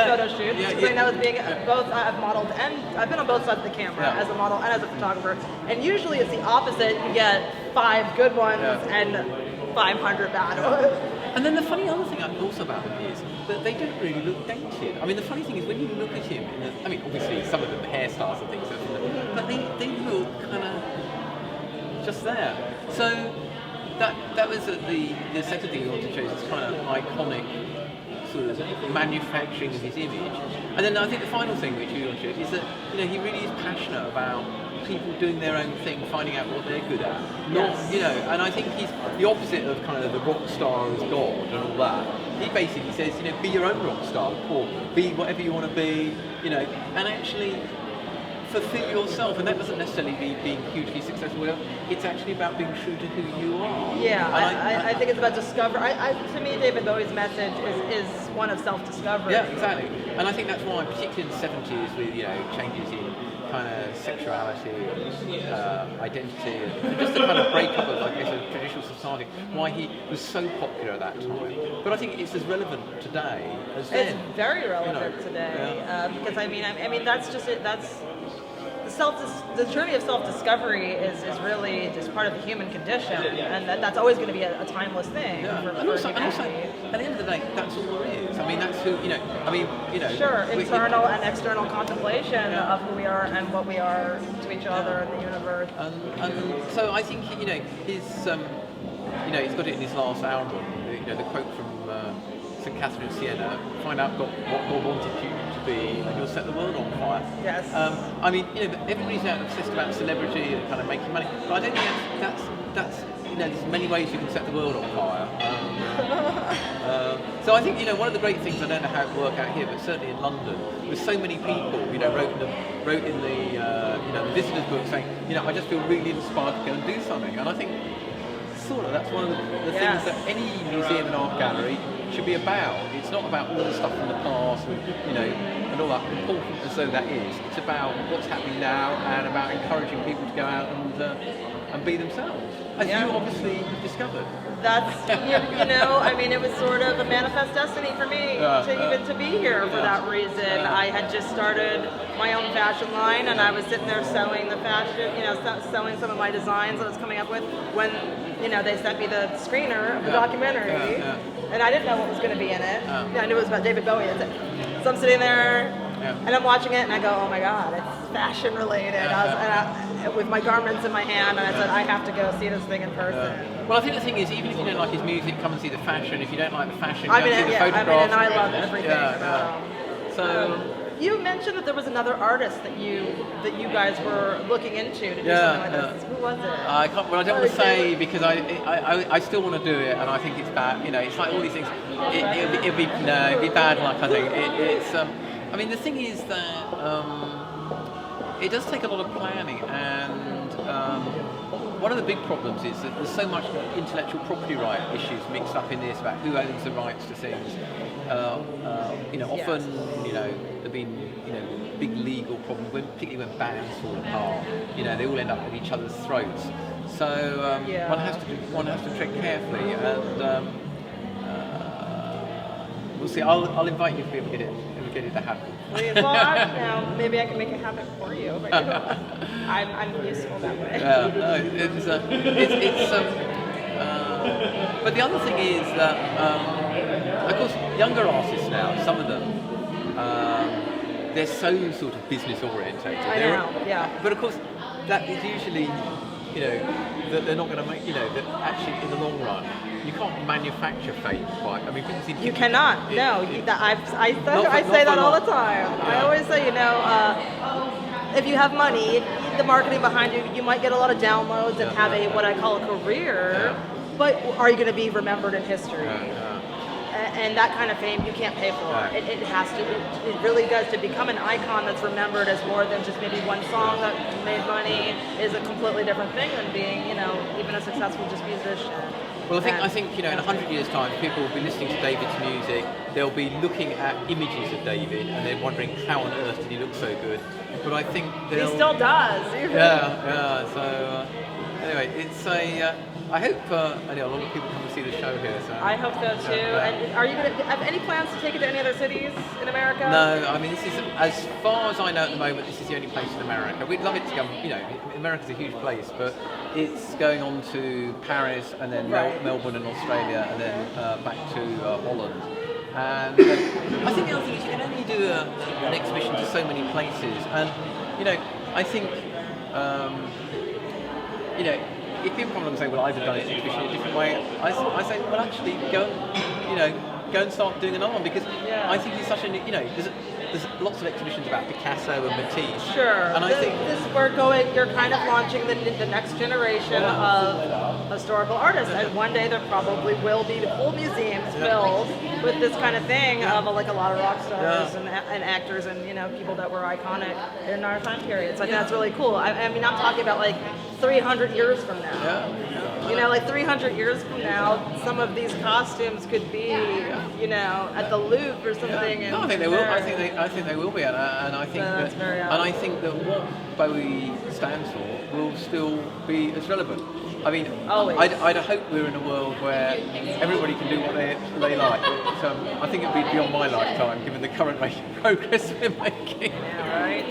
photo shoots. That was being both. I've modeled and I've been on both sides of the camera as a model and as a photographer. And usually it's the opposite. You get 5 good ones and 500 bad ones. And then the funny other thing also about them is that they don't really look dated. I mean, the funny thing is when you look at him, obviously some of the hairstyles and things, but they look kind of just there. So that was the second thing we wanted to show, this kind of iconic sort of manufacturing of his image. And then I think the final thing which we want to show is that he really is passionate about people doing their own thing, finding out what they're good at. And I think he's the opposite of kind of the rock star as God and all that. He basically says, be your own rock star, or be whatever you want to be, and actually fulfill yourself. And that doesn't necessarily be being hugely successful. It's actually about being true to who you are. Yeah, I think it's about discovery. To me, David Bowie's message is one of self-discovery. Yeah, exactly. And I think that's why, particularly in the 70s, with changes in kind of sexuality and identity, and just the kind of breakup of, I guess, a traditional society, why he was so popular at that time. But I think it's as relevant today as then. It's very relevant today, because I mean that's just it. That's the journey of self-discovery is really just part of the human condition, and that's always going to be a timeless thing. Yeah. And also, at the end of the day, that's all there is. I mean, that's who Sure, internal and external contemplation of who we are and what we are to each other and the universe. And so I think he's got it in his last album. The quote from St. Catherine of Siena: "Find out what God wanted you to be, and you'll set the world on fire." Yes. Everybody's now obsessed about celebrity and kind of making money, but I don't think that's there's many ways you can set the world on fire. So I think one of the great things, I don't know how it will work out here, but certainly in London, with so many people wrote in the visitors book saying, I just feel really inspired to go and do something, and I think that's one of the things that any museum and art gallery should be about. It's not about all the stuff from the past, and all that, important as though that is. It's about what's happening now and about encouraging people to go out and be themselves, as you obviously discovered. That's it was sort of a manifest destiny for me to be here for that reason. I had just started my own fashion line, and I was sitting there sewing the fashion, sewing some of my designs that I was coming up with when they sent me the screener of the documentary, and I didn't know what was going to be in it. I knew it was about David Bowie. So I'm sitting there, and I'm watching it, and I go, oh my God, it's fashion related. With my garments in my hand, and I said, I have to go see this thing in person. Well, I think the thing is, even if you don't like his music, come and see the fashion. If you don't like the fashion, go and see the photographs. I love everything. So. You mentioned that there was another artist that you guys were looking into to do something like this. Who was it? I can't. Well, I don't want to say because I still want to do it, and I think it's bad. It's like all these things. It'd be bad luck. I think it's. The thing is that it does take a lot of planning, and one of the big problems is that there's so much intellectual property right issues mixed up in this about who owns the rights to things. Often there've been big legal problems, particularly when bands fall apart. They all end up at each other's throats. So one has to tread carefully, and we'll see. I'll invite you if we ever get it to happen. Well, maybe I can make it happen for you. But I'm useful that way. But the other thing is that, of course, younger artists now, some of them, they're so sort of business orientated. I know. But of course, that is usually, that they're not going to make, that actually in the long run, you can't manufacture fame quite. People seem to you cannot. I say that all the time. I always say, if you have money, the marketing behind you, you might get a lot of downloads and have what I call a career. But are you going to be remembered in history? And that kind of fame you can't pay for. It has to. It really does. To become an icon that's remembered as more than just maybe one song that made money is a completely different thing than being, even a successful just musician. Well, I think in 100 years' time, people will be listening to David's music. They'll be looking at images of David, and they're wondering how on earth did he look so good. But I think he still does. So anyway, it's a. I hope a lot of people come and see the show here. So I hope so too. And are you going to have any plans to take it to any other cities in America? No, I mean, this is, as far as I know at the moment, this is the only place in America. We'd love it to go, America's a huge place, but it's going on to Paris and then Melbourne and Australia and then back to Holland. And I think the other thing is you can only do an exhibition to so many places. And, I think, if people come along and say, well, I've done it in a different way, I say, well, actually, go and start doing another one, because I think it's such a, there's lots of exhibitions about Picasso and Matisse. Sure. And I think you're kind of launching the next generation of historical artists, and one day there probably will be whole museums filled with this kind of thing of like a lot of rock stars and actors and people that were iconic in our time period. So I think that's really cool. I mean, I'm talking about like 300 years from now. Like 300 years from now, some of these costumes could be, at the Louvre or something. No, I think they will. I think they will be, and I think that what Bowie stands for will still be as relevant. I mean, I'd hope we're in a world where everybody can do what they like. But I think it'd be beyond my lifetime, given the current progress we're making. Yeah, right.